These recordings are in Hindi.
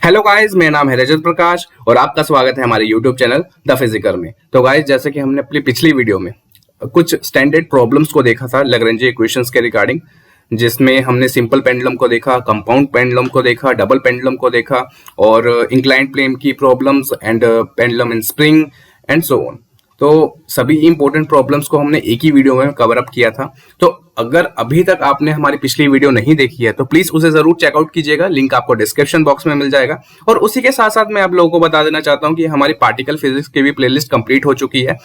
हेलो गाइस, मेरा नाम है रजत प्रकाश और आपका स्वागत है हमारे यूट्यूब चैनल द फिजिकर में। तो गाइस, जैसे कि हमने अपनी पिछली वीडियो में कुछ स्टैंडर्ड प्रॉब्लम्स को देखा था लैग्रेंज इक्वेशंस के रिगार्डिंग, जिसमें हमने सिंपल पेंडुलम को देखा, कंपाउंड पेंडुलम को देखा, डबल पेंडुलम को देखा और इंक्लाइंड प्लेन की problems and pendulum in spring and so on. तो सभी इंपॉर्टेंट प्रॉब्लम्स को हमने एक ही वीडियो में कवर अप किया था। तो अगर अभी तक आपने हमारी पिछली वीडियो नहीं देखी है तो प्लीज उसे जरूर चेकआउट कीजिएगा, लिंक आपको डिस्क्रिप्शन बॉक्स में मिल जाएगा। और उसी के साथ साथ मैं आप लोगों को बता देना चाहता हूं कि हमारी पार्टिकल फिजिक्स की भी प्लेलिस्ट कंप्लीट हो चुकी है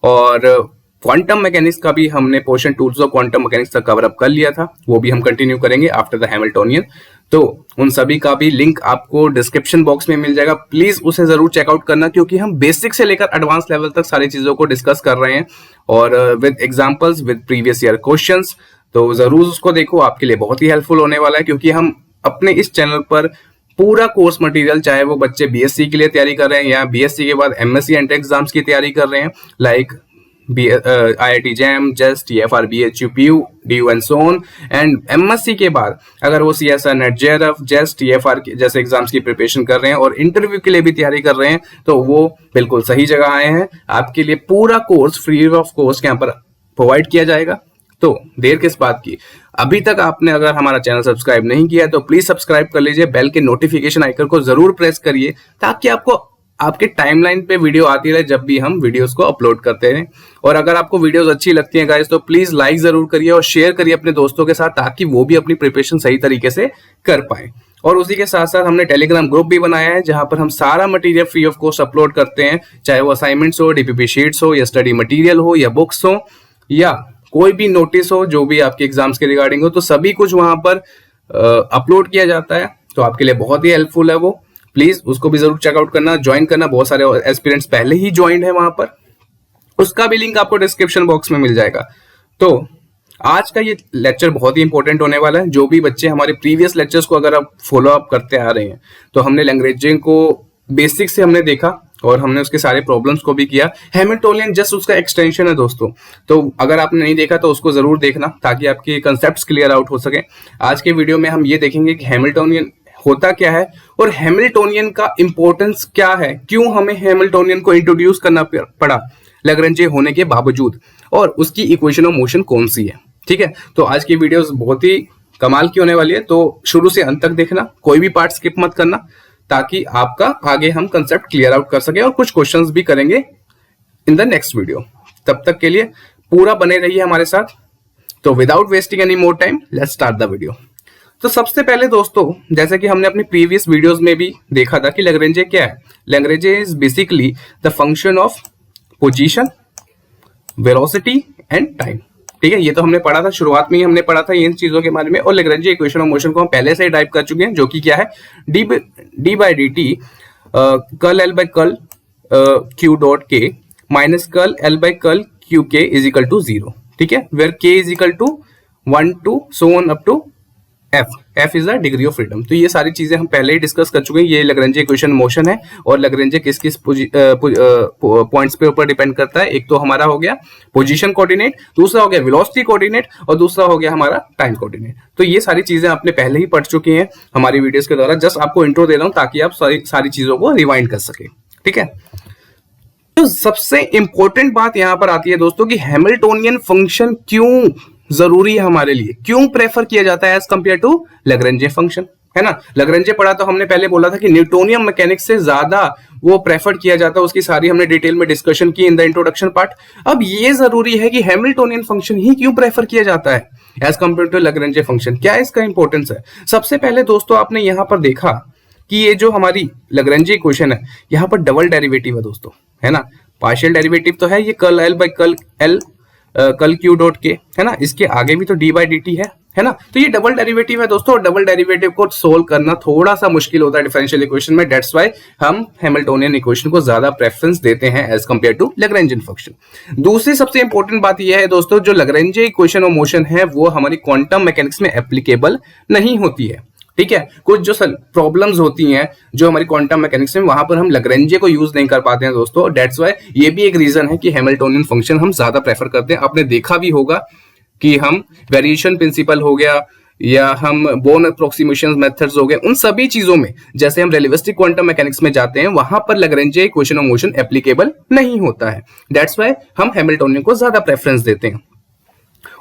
और क्वांटम मैकेनिक्स का भी हमने portion tools of quantum mechanics तक कवर अप कर लिया था, वो भी हम कंटिन्यू करेंगे आफ्टर द हैमिल्टोनियन। तो उन सभी का भी लिंक आपको डिस्क्रिप्शन बॉक्स में मिल जाएगा, प्लीज उसे जरूर चेकआउट करना, क्योंकि हम बेसिक से लेकर एडवांस लेवल तक सारी चीजों को डिस्कस कर रहे हैं और with examples, with previous year questions. तो जरूर उसको देखो, आपके लिए बहुत ही हेल्पफुल होने वाला है, क्योंकि हम अपने इस चैनल पर पूरा कोर्स मटेरियल, चाहे वो बच्चे बीएससी के लिए तैयारी कर रहे हैं या बीएससी के बाद एमएससी एंट्रेंस एग्जाम्स की तैयारी कर रहे हैं, like IIT JAM, JEST, TFR, BHU, PU, DU and so on. And MSc के बाद अगर वो CSR, NET, JRF, JEST, TFR जैसे एग्जाम्स की प्रिपरेशन कर रहे हैं और इंटरव्यू के लिए भी तैयारी कर रहे हैं, तो वो बिल्कुल सही जगह आए हैं। आपके लिए पूरा कोर्स फ्री ऑफ कॉस्ट यहाँ पर प्रोवाइड किया जाएगा। तो देर किस बात की, अभी तक आपने अगर हमारा चैनल सब्सक्राइब नहीं किया है तो प्लीज सब्सक्राइब कर लीजिए, बेल के नोटिफिकेशन आइकन को जरूर प्रेस करिए, ताकि आपको आपके टाइमलाइन पे वीडियो आती रहे जब भी हम वीडियोस को अपलोड करते हैं। और अगर आपको वीडियोस अच्छी लगती हैं गाइस, तो प्लीज लाइक जरूर करिए और शेयर करिए अपने दोस्तों के साथ, ताकि वो भी अपनी प्रिपरेशन सही तरीके से कर पाए। और उसी के साथ साथ हमने टेलीग्राम ग्रुप भी बनाया है, जहां पर हम सारा material free of cost upload करते हैं, चाहे वो असाइनमेंट्स हो, डीपीपी शीट्स हो, या स्टडी मटेरियल हो, या बुक्स हो, या कोई भी नोटिस हो जो भी आपके एग्जाम्स के रिगार्डिंग हो, तो सभी कुछ वहां पर अपलोड किया जाता है। तो आपके लिए बहुत ही हेल्पफुल है वो, प्लीज उसको भी जरूर चेकआउट करना, ज्वाइन करना। बहुत सारे एस्पिरेंट्स पहले ही ज्वाइंड है वहां पर, उसका भी लिंक आपको डिस्क्रिप्शन बॉक्स में मिल जाएगा। तो आज का ये लेक्चर बहुत ही इंपॉर्टेंट होने वाला है। जो भी बच्चे हमारे प्रीवियस लेक्चर्स को अगर आप फॉलो अप करते आ रहे हैं, तो हमने लैग्रेंज को बेसिक से हमने देखा और हमने उसके सारे प्रॉब्लम्स को भी किया। हैमिल्टोनियन जस्ट उसका एक्सटेंशन है दोस्तों, तो अगर आपने नहीं देखा तो उसको जरूर देखना, ताकि आपके कंसेप्ट्स क्लियर आउट हो सके। आज के वीडियो में हम ये देखेंगे कि हैमिल्टोनियन होता क्या है और हैमिल्टोनियन का इंपॉर्टेंस क्या है, क्यों हमें हैमिल्टोनियन को इंट्रोड्यूस करना पड़ा लैग्रेंज होने के बावजूद, और उसकी इक्वेशन ऑफ मोशन कौन सी है। ठीक है, तो आज की वीडियोस बहुत ही कमाल की होने वाली है, तो शुरू से अंत तक देखना, कोई भी पार्ट स्किप मत करना, ताकि आपका आगे हम कंसेप्ट क्लियर आउट कर सके और कुछ क्वेश्चंस भी करेंगे इन द नेक्स्ट वीडियो। तब तक के लिए पूरा बने रहिए हमारे साथ। तो without wasting any more time, let's start the video. तो सबसे पहले दोस्तों, जैसे कि हमने अपनी प्रीवियस वीडियोस में भी देखा था कि लैग्रेंज क्या है। Lagrange is basically the function of position, velocity and time. ठीक है, ये तो हमने पढ़ा था, शुरुआत में ही हमने पढ़ा था इन चीजों के बारे में। और लैग्रेंज इक्वेशन ऑफ मोशन को हम पहले से ही टाइप कर चुके हैं, जो कि क्या है, d by d t curl L by curl q dot k minus curl L by curl q k is equal to 0। ठीक है, where k is equal to 1 to so on up to F is the degree of freedom. तो ये सारी चीजें हम पहले ही डिस्कस कर चुके हैं। ये लैग्रेंज इक्वेशन मोशन है और लैग्रेंज किस किस पॉइंट्स पे ऊपर डिपेंड करता है। एक तो हमारा हो गया पोजीशन कोऑर्डिनेट, दूसरा हो गया वेलोसिटी कोऑर्डिनेट और दूसरा हो गया हमारा टाइम कोऑर्डिनेट। तो ये सारी चीजें आपने पहले ही पढ़ चुके हैं हमारी वीडियोस के द्वारा। जस्ट आपको इंट्रो दे रहा हूं ताकि आप सारी चीजों को रिवाइंड कर सके। ठीक है, तो सबसे इंपॉर्टेंट बात यहां पर आती है दोस्तों कि हैमिल्टोनियन फंक्शन क्यों जरूरी है हमारे लिए, क्यों प्रेफर किया जाता है as compare to Lagrange function, है ना। लैग्रेंज पढ़ा तो हमने पहले बोला था कि न्यूटोनियन मैकेनिक्स से ज्यादा वो प्रेफर किया जाता है, उसकी सारी हमने डिटेल में डिस्कशन की इन द इंट्रोडक्शन पार्ट। अब ये जरूरी है कि हैमिल्टोनियन फंक्शन ही क्यों प्रेफर किया जाता है as compare to Lagrange function, क्या इसका इंपॉर्टेंस है। सबसे पहले दोस्तों, आपने यहां पर देखा कि ये जो हमारी लैग्रेंज इक्वेशन है, यहां पर डबल डेरिवेटिव है दोस्तों, है ना। पार्शियल डेरिवेटिव तो है ये curl L by curl L curl q dot k, है ना। इसके आगे भी तो डी बाई डी टी है ना। तो ये डबल डेरिवेटिव है दोस्तों, और डबल डेरिवेटिव को सोल्व करना थोड़ा सा मुश्किल होता है डिफरेंशियल इक्वेशन में। दैट्स व्हाई हम हैमिल्टोनियन इक्वेशन को ज्यादा प्रेफरेंस देते हैं as compare to Lagrangian function. दूसरी सबसे इंपॉर्टेंट बात यह है दोस्तों, जो लैग्रेंज इक्वेशन ऑफ मोशन है वो हमारी क्वांटम मैकेनिक्स में एप्लीकेबल नहीं होती है। ठीक है, कुछ जो प्रॉब्लम्स होती हैं जो हमारी क्वांटम मैकेनिक्स में, वहां पर हम लैग्रेंज को यूज नहीं कर पाते हैं दोस्तों। दैट्स व्हाई ये भी एक रीजन है कि हैमिल्टोनियन फंक्शन हम ज्यादा प्रेफर करते हैं। आपने देखा भी होगा कि हम वेरिएशन प्रिंसिपल हो गया या हम बोर्न अप्रोक्सीमेशन मेथड्स हो गए, उन सभी चीजों में जैसे हम रिलेटिविस्टिक क्वांटम मैकेनिक्स में जाते हैं वहां पर लैग्रेंजे इक्वेशन ऑफ मोशन एप्लीकेबल नहीं होता है। दैट्स व्हाई हम हैमिल्टोनियन को ज्यादा प्रेफरेंस देते हैं।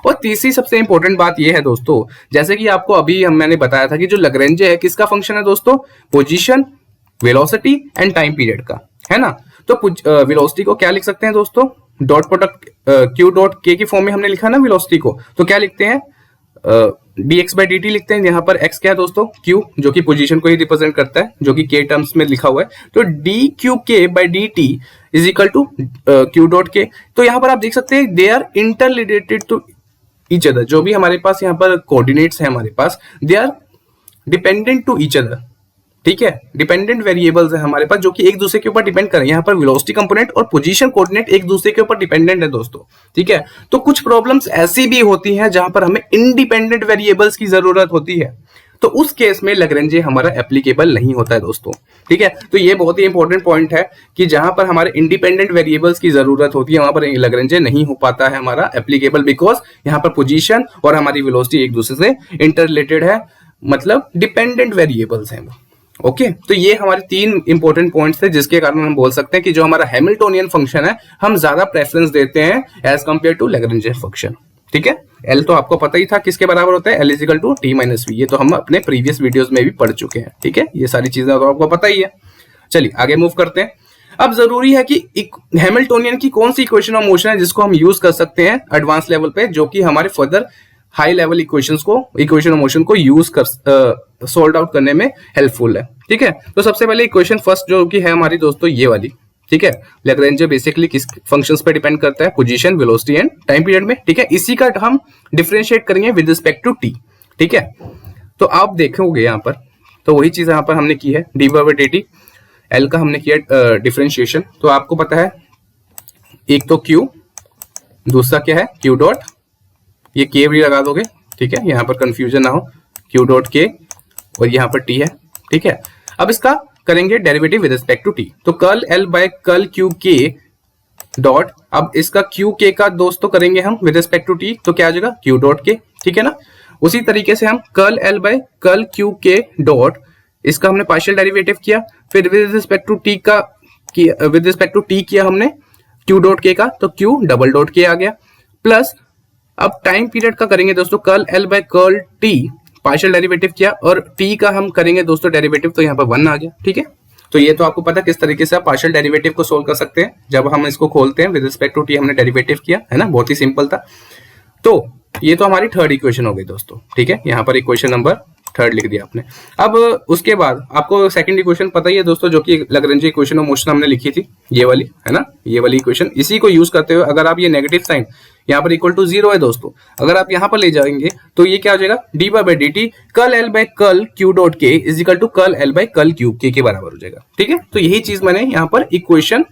और तीसरी सबसे इंपॉर्टेंट बात यह है दोस्तों, जैसे कि आपको अभी मैंने बताया था कि जो लैग्रेंजे है किसका फंक्शन है दोस्तों, position, velocity and time period का, है ना। तो वेलोसिटी को क्या लिख सकते हैं दोस्तों, dot product Q dot k की फॉर्म में हमने लिखा ना वेलोसिटी को, तो क्या लिखते हैं, dx by dt लिखते हैं। यहाँ पर x क्या है दोस्तों, q, जो कि पोजीशन को ही रिप्रेजेंट करता है, जो कि k टर्म्स में लिखा हुआ है। तो dqk by dt is equal to q dot k. तो यहाँ पर आप देख सकते हैं they are interrelated to each other. जो भी हमारे पास यहाँ पर कोऑर्डिनेट्स है हमारे पास, they are dependent to each other, ठीक है। डिपेंडेंट वेरिएबल्स है हमारे पास जो कि एक दूसरे के ऊपर डिपेंड करें। यहाँ पर वेलोसिटी कंपोनेंट और पोजीशन कोऑर्डिनेट एक दूसरे के ऊपर डिपेंडेंट है दोस्तों, ठीक है। तो कुछ प्रॉब्लम्स ऐसी भी होती हैं जहां पर हमें इंडिपेंडेंट वेरिएबल्स की जरूरत होती है, तो उस केस में लैग्रेंजे हमारा एप्लीकेबल नहीं होता है दोस्तों, ठीक है। तो ये बहुत ही इंपॉर्टेंट पॉइंट है कि जहां पर हमारे इंडिपेंडेंट वेरिएबल्स की जरूरत होती है वहां पर लैग्रेंजे नहीं हो पाता है हमारा एप्लीकेबल, बिकॉज यहाँ पर पोजीशन और हमारी वेलोसिटी एक दूसरे से इंटररिलेटेड है, मतलब डिपेंडेंट वेरिएबल्स हैं। ओके तो ये हमारे तीन इंपॉर्टेंट पॉइंट्स थे जिसके कारण हम बोल सकते हैं कि जो हमारा हैमिल्टोनियन फंक्शन है हम ज्यादा प्रेफरेंस देते हैं एज कंपेयर टू लैग्रेंजे फंक्शन, ठीक है। एल तो आपको पता ही था किसके बराबर होता है, L is equal to T minus V, ये तो हम अपने प्रीवियस वीडियोस में भी पढ़ चुके हैं, ठीक है। ये सारी चीजें तो आपको पता ही है। चलिए आगे मूव करते हैं। अब जरूरी है कि हैमिल्टोनियन की कौन सी इक्वेशन ऑफ मोशन है जिसको हम यूज कर सकते हैं एडवांस लेवल पे, जो कि हमारे फर्दर हाई लेवल इक्वेशंस को, इक्वेशन ऑफ मोशन को यूज कर सोल्व आउट करने में हेल्पफुल है, ठीक है। तो सबसे पहले इक्वेशन फर्स्ट जो कि है हमारी दोस्तों ये वाली, ठीक है। लैग्रेंजे बेसिकली किस फंक्शंस पे डिपेंड करता है, position, velocity and time period में, ठीक है। इसी का हम डिफरेंशिएट करेंगे विद रिस्पेक्ट टू टी, ठीक है। तो आप देखोगे यहाँ पर, तो वही चीज यहाँ पर हमने की है, d by d T, L का हमने किया डिफरेंशिएशन। तो आपको पता है एक तो क्यू, दूसरा क्या है क्यू डॉट, ये के भी लगा दोगे, ठीक है, यहाँ पर कंफ्यूजन ना हो, क्यू डॉट के और यहाँ पर टी है, ठीक है। अब इसका करेंगे derivative with respect to t, तो curl L by curl q k dot, अब इसका क्यू के का दोस्तों करेंगे हम विद रिस्पेक्ट टू टी, तो क्या आ जाएगा क्यू डॉट के, ठीक है ना। उसी तरीके से हम curl L by curl q k dot, इसका हमने पार्शियल डेरिवेटिव किया, फिर विद रिस्पेक्ट टू टी का विद रिस्पेक्ट टू टी किया हमने क्यू डॉट के का, तो क्यू डबल डॉट के आ गया, प्लस अब टाइम पीरियड का करेंगे दोस्तों curl L by curl T, partial derivative किया और टी का हम करेंगे दोस्तों डेरिवेटिव, तो यहाँ पर 1 आ गया, ठीक है। तो ये तो आपको पता है किस तरीके से आप पार्शियल डेरिवेटिव को सोल्व कर सकते हैं। जब हम इसको खोलते हैं विद रिस्पेक्ट टू टी हमने डेरिवेटिव किया है ना, बहुत ही सिंपल था। तो ये तो हमारी थर्ड इक्वेशन हो गई दोस्तों, ठीक है। यहाँ पर इक्वेशन नंबर थर्ड लिख दिया आपने। अब उसके बाद आपको सेकंड इक्वेशन पता ही है दोस्तों, जो कि लैग्रेंजे इक्वेशन ऑफ मोशन हमने लिखी थी, ये वाली है ना, ये वाली इक्वेशन। इसी को यूज करते हुए अगर आप ये नेगेटिव साइन यहाँ पर इक्वल टू 0 है दोस्तों, अगर आप यहाँ पर ले जाएंगे तो ये क्या हो जाएगा, d by d t curl L by curl q dot k is equal to curl L by curl q k बराबर हो जाएगा, ठीक है। तो यही चीज मैंने यहाँ पर इक्वेशन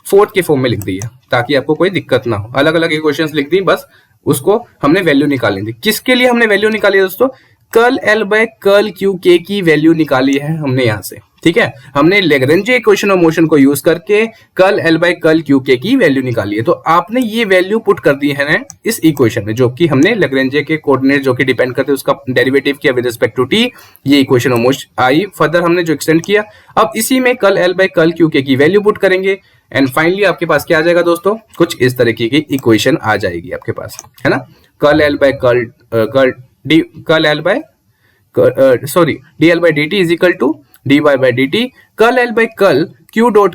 फोर्थ के फॉर्म में लिख दी है ताकि आपको कोई दिक्कत ना हो। अलग अलग इक्वेशंस लिख दी, बस उसको हमने वैल्यू निकालनी थी। किसके लिए हमने वैल्यू निकाली है दोस्तों, curl L by curl q के की वैल्यू निकाली है हमने यहाँ से, ठीक है। हमने लैग्रेंजे इक्वेशन ऑफ मोशन को यूज करके curl L by curl q के की वैल्यू निकाली है। तो आपने ये वैल्यू पुट कर दी है इस इक्वेशन में, जो कि हमने लैग्रेंजे के कोऑर्डिनेट जो कि डिपेंड करते हैं उसका डेरिवेटिव किया विद रिस्पेक्ट टू टी, ये equation of motion I. Further हमने जो एक्सटेंड किया, अब इसी में curl L by curl q के की वैल्यू पुट करेंगे एंड फाइनली आपके पास क्या आ जाएगा दोस्तों, कुछ इस तरीके की इक्वेशन आ जाएगी आपके पास, है ना। Curl L by curl L by sorry d L by d t is equal to d y by d t curl L by curl q dot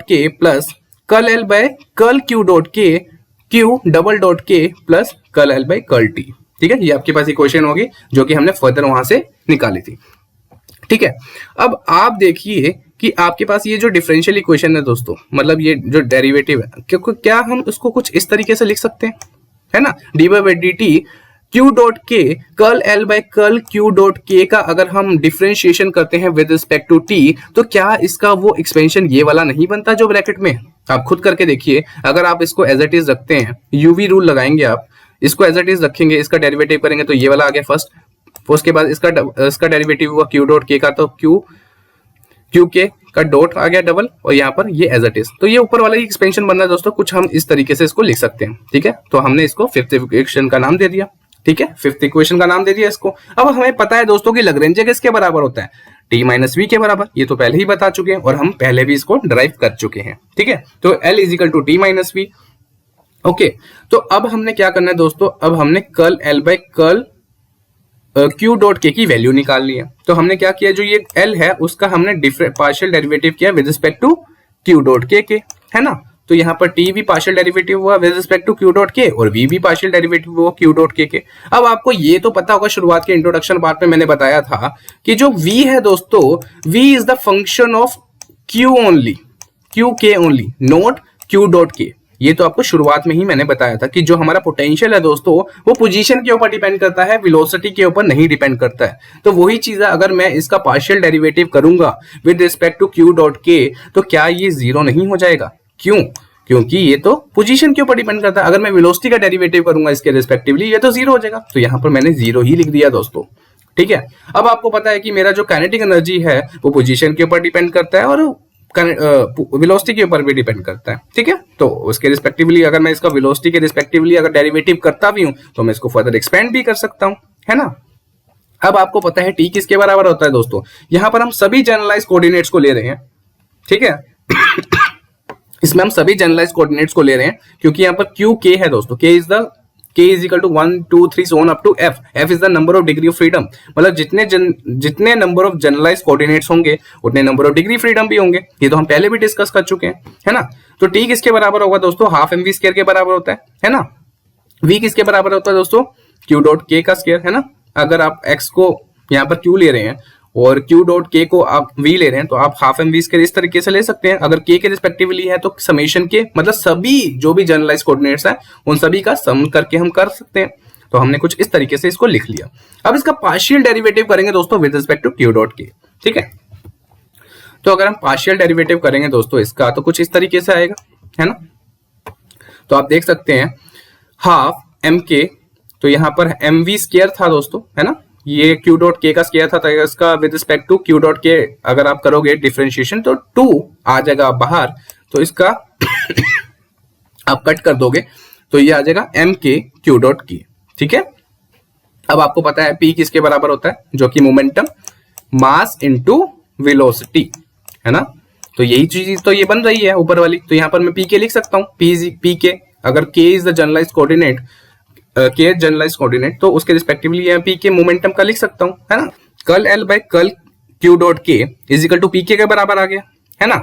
k plus curl L by curl q dot k q double dot k plus curl L by curl T, ठीक है। ये आपके पास इक्वेशन होगी जो कि हमने फर्दर वहां से निकाली थी, ठीक है। अब आप देखिए कि आपके पास ये जो डिफरेंशियल इक्वेशन है दोस्तों, मतलब ये जो डेरिवेटिव है, क्योंकि क्या हम उसको कुछ इस तरीके से लिख सकते हैं, है ना, d y by d t q dot k curl L by curl q dot k का अगर हम डिफरेंशिएशन करते हैं विद रिस्पेक्ट टू टी, तो क्या इसका वो एक्सपेंशन ये वाला नहीं बनता जो ब्रैकेट में? आप खुद करके देखिए। अगर आप इसको एज इट इज रखते हैं, यूवी रूल लगाएंगे आप, इसको एज इट इज रखेंगे, इसका डेरिवेटिव करेंगे तो ये वाला आ गया फर्स्ट, उसके बाद इसका डेरिवेटिव हुआ क्यू डॉट के का, तो क्यू के का डॉट आ गया डबल, और यहाँ पर ये एज इट इज, तो ये ऊपर वाला ही एक्सपेंशन बन रहा है दोस्तों। कुछ हम इस तरीके से इसको लिख सकते हैं, ठीक है। तो हमने इसको फिफ्थ इक्वेशन का नाम दे दिया। ठीक है, फिफ्थ इक्वेशन का नाम दे दिया इसको। अब हमें पता है दोस्तों कि लैग्रेंज किसके बराबर होता है, टी माइनस वी के बराबर। ये तो पहले ही बता चुके हैं और हम पहले भी इसको ड्राइव कर चुके हैं। ठीक है, तो L is equal to T minus V. Okay, तो अब हमने क्या करना है दोस्तों, अब हमने curl L by curl q dot k की वैल्यू निकालनी है। तो हमने क्या किया, जो ये एल है उसका हमने पार्शियल डेरिवेटिव किया with respect to q dot k, है ना। तो यहाँ पर टी भी पार्शियल डेरिवेटिव हुआ with respect to q dot k और वी भी पार्शियल डेरिवेटिव हुआ क्यू डॉट के। अब आपको ये तो पता होगा, शुरुआत के इंट्रोडक्शन पार्ट में मैंने बताया था कि जो वी है दोस्तों, V is the function of q only, q k only, not q dot k. ये तो आपको शुरुआत में ही मैंने बताया था कि जो हमारा पोटेंशियल है दोस्तों वो पोजीशन के ऊपर डिपेंड करता है, वेलोसिटी के ऊपर नहीं डिपेंड करता है। तो वही चीज है, अगर मैं इसका पार्शियल डेरिवेटिव करूंगा with respect to q dot k तो क्या ये जीरो नहीं हो जाएगा? क्यों? क्योंकि ये तो पोजीशन के ऊपर डिपेंड करता है। अगर मैं वेलोसिटी का डेरिवेटिव करूंगा इसके रिस्पेक्टिवली ये तो जीरो हो जाएगा। तो यहां पर मैंने जीरो ही लिख दिया दोस्तों। ठीक है, अब आपको पता है कि मेरा जो काइनेटिक एनर्जी है वो पोजीशन के ऊपर डिपेंड करता है और वेलोसिटी के ऊपर भी डिपेंड करता है। ठीक है, तो उसके रिस्पेक्टिवली अगर मैं इसका वेलोसिटी के रिस्पेक्टिवली अगर डेरिवेटिव करता भी हूं तो मैं इसको फर्दर एक्सपेंड भी कर सकता हूं, है ना। अब आपको पता है टी किसके बराबर होता है दोस्तों, यहां पर हम सभी जनरलाइज कोऑर्डिनेट्स को ले रहे हैं। ठीक है इसमें हम सभी जनरलाइज कोऑर्डिनेट्स को ले रहे हैं क्योंकि यहाँ पर क्यू के है दोस्तों, k is equal to 1 2 3 so on up to f। f is the number of degree of freedom, मतलब जितने नंबर ऑफ जनरलाइज कोऑर्डिनेट्स होंगे उतने नंबर ऑफ डिग्री फ्रीडम भी होंगे। ये तो हम पहले भी डिस्कस कर चुके हैं, है ना। तो t किसके बराबर होगा दोस्तों, हाफ mv स्क्वायर के बराबर होता है ना। v किसके बराबर होता है दोस्तों, q डॉट k का स्क्वायर, है ना। अगर आप x को यहाँ पर q ले रहे हैं और q डॉट k को आप v ले रहे हैं तो आप हाफ mv स्क्वायर इस तरीके से ले सकते हैं। अगर k के रिस्पेक्टिवली है तो समेशन के, मतलब सभी जो भी जनरलाइज कोऑर्डिनेट्स हैं उन सभी का सम करके हम कर सकते हैं। तो हमने कुछ इस तरीके से इसको लिख लिया। अब इसका पार्शियल डेरिवेटिव करेंगे दोस्तों with respect to q dot k। ठीक है, तो अगर हम पार्शियल डेरिवेटिव करेंगे दोस्तों इसका तो कुछ इस तरीके से आएगा, है ना। तो आप देख सकते हैं हाफ mk, तो यहाँ पर mv स्क्वायर था दोस्तों, है ना। ये q डॉट k का स्क्वायर था, तो इसका with respect to q dot k अगर आप करोगे डिफरेंशिएशन तो 2 आ जाएगा बाहर, तो इसका आप कट कर दोगे तो ये आ जाएगा mk q डॉट k। ठीक है, अब आपको पता है p किसके बराबर होता है, जो कि मोमेंटम मास इनटू वेलोसिटी, है ना। तो यही चीज तो ये बन रही है ऊपर वाली। तो यहाँ पर मैं pk लिख सकता हूँ, pk अगर k is the generalized coordinate, k generalize coordinate, तो उसके रिस्पेक्टिवली यहाँ पी के मोमेंटम का लिख सकता हूँ, है ना। Curl L by curl q dot k is equal to P के बराबर आ गया, है ना।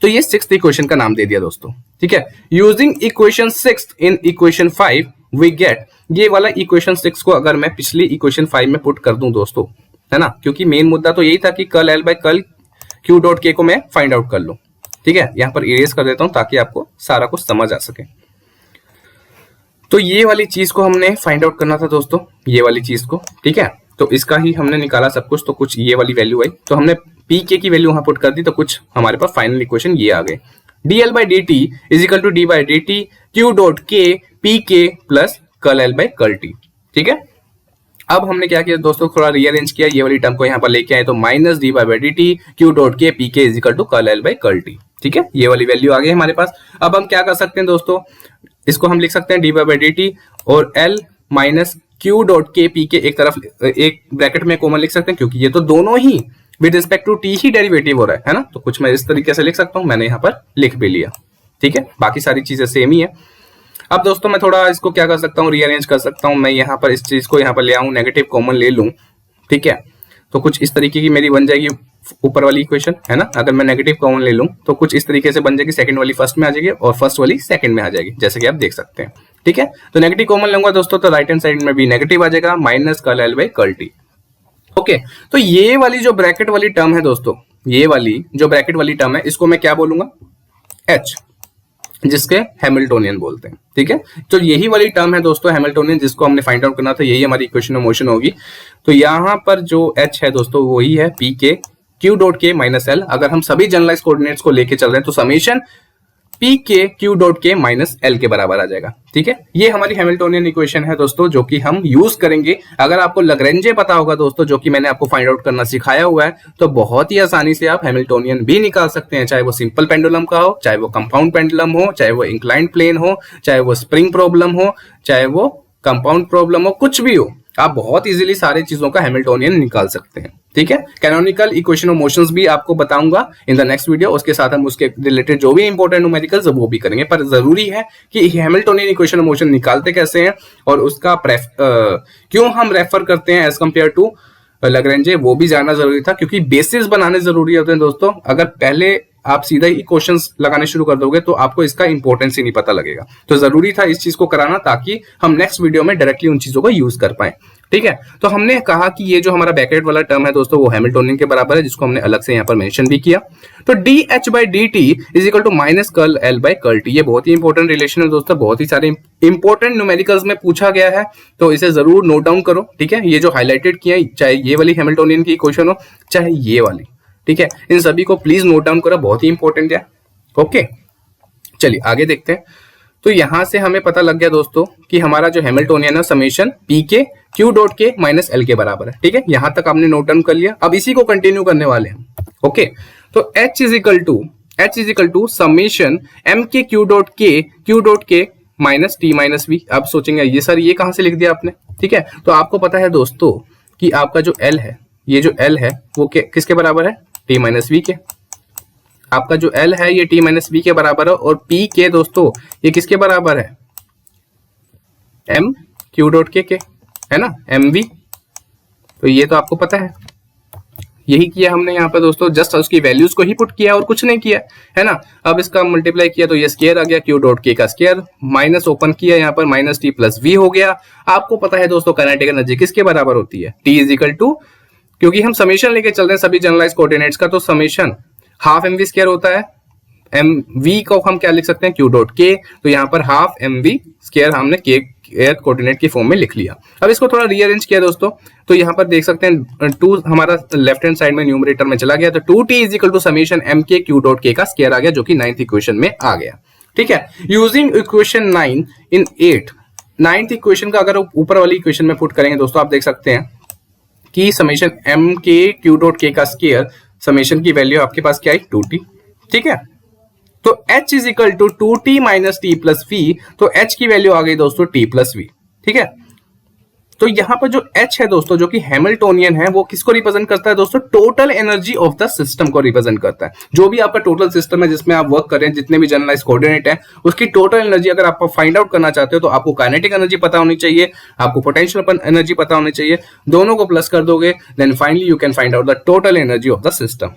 तो ये सिक्स्थ इक्वेशन का नाम दे दिया दोस्तों। ठीक है, using equation 6 in equation 5 we get, ये वाला इक्वेशन 6 को अगर मैं पिछली इक्वेशन 5 में पुट कर दूं दोस्तों, है ना, क्योंकि मेन मुद्दा तो यही था कि curl L by curl q dot के को मैं फाइंड आउट कर लूं। ठीक है, यहाँ पर इरेज कर देता हूं ताकि आपको सारा कुछ समझ आ सके। तो ये वाली चीज को हमने फाइंड आउट करना था दोस्तों, ये वाली चीज को। ठीक है, तो इसका ही हमने निकाला सब कुछ, तो कुछ ये वाली वैल्यू आई, तो हमने पी के की वैल्यू वहां पुट कर दी, तो कुछ हमारे पास फाइनल इक्वेशन ये आ गए। dl by dt is equal to d बाई dt q dot k p k plus curl L by curl T. ठीक है, अब हमने क्या किया दोस्तों, थोड़ा रीअरेंज किया, ये वाली टर्म को यहाँ पर लेके आए, तो minus d by d t q dot k p k is equal to curl L by curl T. ठीक है, ये वाली वैल्यू आ गई हमारे पास। अब हम क्या कर सकते हैं दोस्तों, इसको हम लिख सकते हैं डी बाई डी टी और L minus Q dot k p के एक तरफ एक ब्रैकेट में कॉमन लिख सकते हैं, क्योंकि ये तो दोनों ही विद रिस्पेक्ट टू टी ही डेरिवेटिव हो रहा है ना। तो कुछ मैं इस तरीके से लिख सकता हूं, मैंने यहाँ पर लिख भी लिया। ठीक है, बाकी सारी चीजें सेम ही है। अब दोस्तों मैं थोड़ा इसको क्या कर सकता हूँ, रीअरेंज कर सकता हूँ। मैं यहाँ पर इस चीज को यहाँ पर ले आऊं, नेगेटिव कॉमन ले लूं। ठीक है, तो कुछ इस तरीके की मेरी बन जाएगी ऊपर वाली इक्वेशन, है ना। अगर मैं नेगेटिव कॉमन ले लूं तो कुछ इस तरीके से बन जाएगी, सेकंड वाली फर्स्ट में आ जाएगी और फर्स्ट वाली सेकंड में आ जाएगी, जैसे कि आप देख सकते हैं। ठीक है, तो नेगेटिव कॉमन लूंगा दोस्तों तो राइट हैंड साइड में भी नेगेटिव आ जाएगा, minus curl L by curl T. Okay, तो ये वाली जो ब्रैकेट वाली टर्म है दोस्तों, ये वाली जो ब्रैकेट वाली टर्म है, इसको मैं क्या बोलूंगा, एच, जिसके हैमिल्टोनियन बोलते हैं। ठीक है, तो यही वाली टर्म है दोस्तों हैमिल्टोनियन, जिसको हमने फाइंड आउट करना था, यही हमारी इक्वेशन ऑफ मोशन होगी। तो यहाँ पर जो एच है दोस्तों वही है पी के q dot k minus L. अगर हम सभी जनरलाइज कोऑर्डिनेट्स को लेके चल रहे हैं तो समेशन पी के q dot k minus L के बराबर आ जाएगा। ठीक है, ये हमारी हैमिल्टोनियन इक्वेशन है दोस्तों, जो कि हम यूज करेंगे। अगर आपको लैग्रेंजे पता होगा दोस्तों, जो कि मैंने आपको फाइंड आउट करना सिखाया हुआ है, तो बहुत ही आसानी से आप हैमिल्टोनियन भी निकाल सकते हैं, चाहे वो सिंपल पेंडुलम का हो, चाहे वो कंपाउंड पेंडुलम हो, चाहे वो इंक्लाइंड प्लेन हो, चाहे वो स्प्रिंग प्रॉब्लम हो, चाहे वो कंपाउंड प्रॉब्लम हो, कुछ भी हो, आप बहुत इजीली सारी चीजों का हैमिल्टोनियन निकाल सकते हैं। ठीक है, कैनोनिकल इक्वेशन ऑफ मोशंस भी आपको बताऊंगा इन द नेक्स्ट वीडियो। उसके साथ हम उसके रिलेटेड जो भी इंपॉर्टेंट न्यूमेरिकल्स वो भी करेंगे, पर जरूरी है कि हैमिल्टोनियन इक्वेशन ऑफ मोशन निकालते कैसे हैं और उसका क्यों हम रेफर करते हैं एज कंपेयर टू लैग्रेंजे, वो भी जानना जरूरी था, क्योंकि बेसिस बनाने जरूरी होते हैं दोस्तों। अगर पहले आप सीधा ही क्वेश्चंस लगाने शुरू कर दोगे तो आपको इसका इंपॉर्टेंस ही नहीं पता लगेगा। तो जरूरी था इस चीज को कराना ताकि हम नेक्स्ट वीडियो में डायरेक्टली उन चीजों को यूज कर पाए। ठीक है, तो हमने कहा कि ये जो हमारा ब्रैकेट वाला टर्म है दोस्तों वो हैमिल्टोनियन के बराबर है, जिसको हमने अलग से यहाँ पर मेंशन भी किया। तो dH/dt is equal to minus curl L by curl T। ये बहुत ही इंपॉर्टेंट रिलेशन है दोस्तों, बहुत ही सारे इंपॉर्टेंट न्यूमेरिकल्स में पूछा गया है, तो इसे जरूर नोट डाउन करो। ठीक है, ये जो हाईलाइटेड किया, चाहे ये वाली हैमिल्टोनियन की इक्वेशन हो चाहे ये वाली, ठीक है, इन सभी को प्लीज नोट डाउन करो, बहुत ही इंपॉर्टेंट है। ओके, चलिए आगे देखते हैं। तो यहां से हमें पता लग गया दोस्तों कि हमारा जो हैमिल्टोनियन है समेशन पी के q dot k minus L के बराबर है। ठीक है, यहां तक आपने नोट डाउन कर लिया, अब इसी को कंटिन्यू करने वाले हैं। ओके, तो H is equal to summation m k q dot k minus T minus V. आप सोचेंगे ये सर ये कहां से लिख दिया आपने। ठीक है, तो आपको पता है दोस्तों कि आपका जो L है, ये जो L है वो किसके बराबर है, टी माइनस वी के। आपका जो L है ये T माइनस वी के बराबर है, और P के दोस्तों ये किसके बराबर है, M Q डॉट के है ना, MV। तो ये तो आपको पता है, यही किया हमने यहाँ पे दोस्तों, जस्ट उसकी वैल्यूज को ही पुट किया और कुछ नहीं किया है ना। अब इसका मल्टीप्लाई किया तो ये स्क्वायर आ गया, Q डॉट के का स्क्वायर, माइनस ओपन किया यहाँ पर माइनस T प्लस V हो गया। आपको पता है दोस्तों काइनेटिक एनर्जी किसके बराबर होती है, T इज इक्वल टू, क्योंकि हम समेशन लेके चल रहे हैं सभी जनरलाइज कोऑर्डिनेट्स का, तो summation half m v square होता है, एम वी को हम क्या लिख सकते हैं, क्यू डॉट के। तो यहाँ पर हाफ एम वी स्क्वायर हमने के कोऑर्डिनेट की फॉर्म में लिख लिया। अब इसको थोड़ा रीअरेंज किया दोस्तों, तो यहाँ पर देख सकते हैं 2 हमारा लेफ्ट हैंड साइड में न्यूमरेटर में चला गया, तो 2t is equal to summation m k q dot k का स्क्वायर आ गया, जो कि 9th इक्वेशन में आ गया। ठीक है, यूजिंग इक्वेशन 9 इन 8, 9th इक्वेशन का अगर ऊपर वाली इक्वेशन में पुट करेंगे दोस्तों, आप देख सकते हैं कि summation m k q dot k का स्क्वायर, समेशन की वैल्यू आपके पास क्या है, 2t। ठीक है, तो h is equal to 2t minus T plus V, तो h की वैल्यू आ गई दोस्तों t प्लस वी। ठीक है, तो यहां पर जो h है दोस्तों, जो कि हैमिल्टोनियन है, वो किसको रिप्रेजेंट करता है दोस्तों, total energy of the system को रिप्रेजेंट करता है। जो भी आपका टोटल सिस्टम है जिसमें आप वर्क कर रहे हैं, जितने भी जनरलाइज कोऑर्डिनेट है, उसकी टोटल एनर्जी अगर आप फाइंड आउट करना चाहते हो तो आपको काइनेटिक एनर्जी पता होनी चाहिए, आपको पोटेंशियल एनर्जी पता होनी चाहिए, दोनों को प्लस कर दोगे, then finally you can find out the total energy of the system.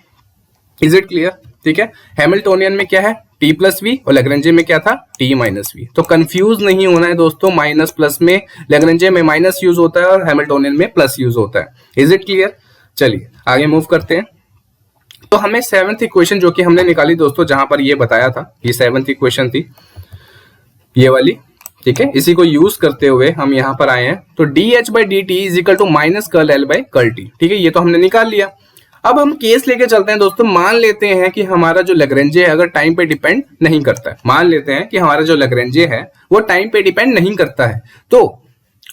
Is it clear. ठीक है, हैमिल्टोनियन में क्या है, T प्लस वी, और लैग्रेंजे में क्या था, T माइनस वी। तो कंफ्यूज नहीं होना है दोस्तों, माइनस प्लस में लैग्रेंजे में माइनस यूज होता है और हैमिल्टोनियन में प्लस यूज होता है। Is it clear. चलिए आगे मूव करते हैं। तो हमें 7th इक्वेशन जो कि हमने निकाली दोस्तों, जहां पर ये बताया था, ये 7th इक्वेशन थी ये वाली। ठीक है, इसी को यूज करते हुए हम यहां पर आए हैं। तो dH/dt is equal to minus curl L by curl T। ठीक है, ये तो हमने निकाल लिया। अब हम केस लेके चलते हैं दोस्तों, मान लेते हैं कि हमारा जो लैग्रेंजे है अगर टाइम पे डिपेंड नहीं करता है, मान लेते हैं कि हमारा जो लैग्रेंजे है वो टाइम पे डिपेंड नहीं करता है। तो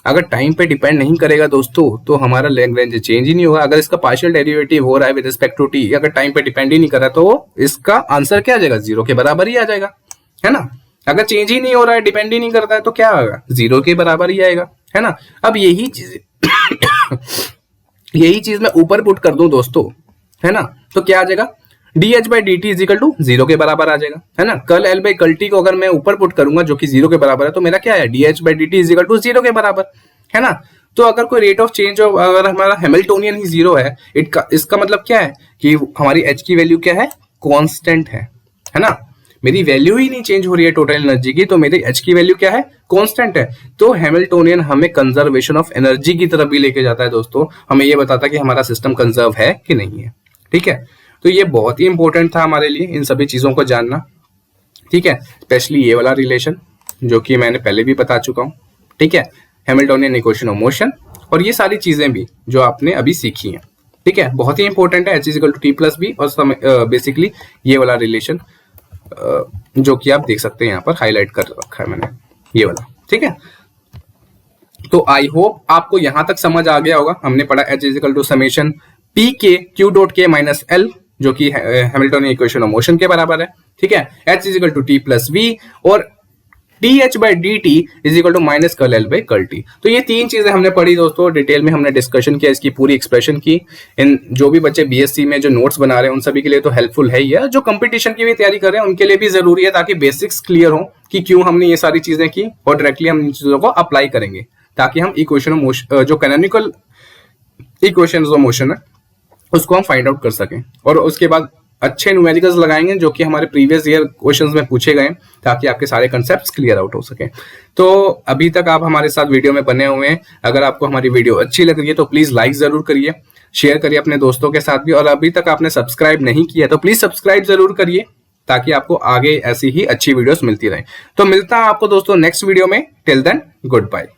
अगर टाइम पे डिपेंड नहीं करेगा दोस्तों तो हमारा लैग्रेंजे चेंज ही नहीं होगा। अगर इसका पार्शियल डेरिवेटिव हो रहा है विद रिस्पेक्ट टू टी, अगर टाइम पे डिपेंड ही नहीं कर रहा तो इसका आंसर क्या आ जाएगा, 0 के बराबर ही आ जाएगा, है ना। अगर चेंज ही नहीं हो रहा है, डिपेंड ही नहीं करता है, तो क्या आएगा, 0 के बराबर ही आएगा, है ना। अब यही चीज मैं ऊपर पुट कर दूं दोस्तों, है ना, तो क्या आ जाएगा, dH/dt इज इक्वल टू 0 के बराबर आ जाएगा, है ना। Curl L by curl T को अगर मैं ऊपर पुट करूंगा जो कि 0 के बराबर है, तो मेरा क्या है, dH/dt इज इक्वल टू 0 के बराबर, है ना। तो अगर कोई रेट ऑफ चेंज हो, अगर हमारा हैमिल्टोनियन ही 0 है, इसका मतलब क्या है कि हमारी H की वैल्यू क्या है, कांस्टेंट है ना। मेरी वैल्यू ही नहीं चेंज हो रही है टोटल एनर्जी की, तो मेरी H की वैल्यू क्या है, कांस्टेंट है। तो हैमिल्टोनियन हमें कंजर्वेशन ऑफ एनर्जी की तरफ भी लेके जाता है दोस्तों, हमें ये बताता है कि हमारा सिस्टम कंजर्व है कि नहीं है। ठीक है, तो ये बहुत ही इंपॉर्टेंट था हमारे लिए इन सभी चीजों को जानना। ठीक है, स्पेशली ये वाला रिलेशन जो कि मैंने पहले भी बता चुका हूं। ठीक है, हैमिल्टोनियन इक्वेशन ऑफ मोशन और ये सारी चीजें भी जो आपने अभी सीखी हैं। ठीक है, बहुत ही इंपॉर्टेंट है, H is equal to T plus V, और बेसिकली ये वाला रिलेशन जो कि आप देख सकते हैं यहाँ पर हाईलाइट कर रखा है मैंने, ये वाला। ठीक है, तो आई होप आपको यहां तक समझ आ गया होगा। हमने पढ़ा H is equal to summation P k Q dot k minus L, जो कि हैमिल्टोनियन इक्वेशन ऑफ मोशन के बराबर है। ठीक है, H is equal to T plus V, और dH/dt is equal to minus curl L by curl T। तो ये तीन चीजें हमने पढ़ी दोस्तों, डिटेल में हमने डिस्कशन किया, इसकी पूरी एक्सप्रेशन की। इन जो भी बच्चे बीएससी में जो नोट्स बना रहे हैं उन सभी के लिए तो हेल्पफुल है ही है, जो कंपटीशन की भी तैयारी कर रहे हैं उनके लिए भी जरूरी है, ताकि बेसिक्स क्लियर हो कि क्यों हमने ये सारी चीजें की और डायरेक्टली हम इन चीजों को अप्लाई करेंगे, ताकि हम इक्वेशन जो कैनोनिकल इक्वेशन ऑफ मोशन है उसको हम फाइंड आउट कर सकें, और उसके बाद अच्छे न्यूमेरिकल्स लगाएंगे जो कि हमारे प्रीवियस ईयर क्वेश्चंस में पूछे गए, ताकि आपके सारे कंसेप्ट्स क्लियर आउट हो सके। तो अभी तक आप हमारे साथ वीडियो में बने हुए हैं, अगर आपको हमारी वीडियो अच्छी लग रही है तो प्लीज लाइक जरूर करिए, शेयर करिए अपने दोस्तों के साथ भी, और अभी तक आपने सब्सक्राइब नहीं किया तो प्लीज सब्सक्राइब जरूर करिए, ताकि आपको आगे ऐसी ही अच्छी वीडियोस मिलती रहे। तो मिलता है आपको दोस्तों नेक्स्ट वीडियो में, टिल देन गुड बाय।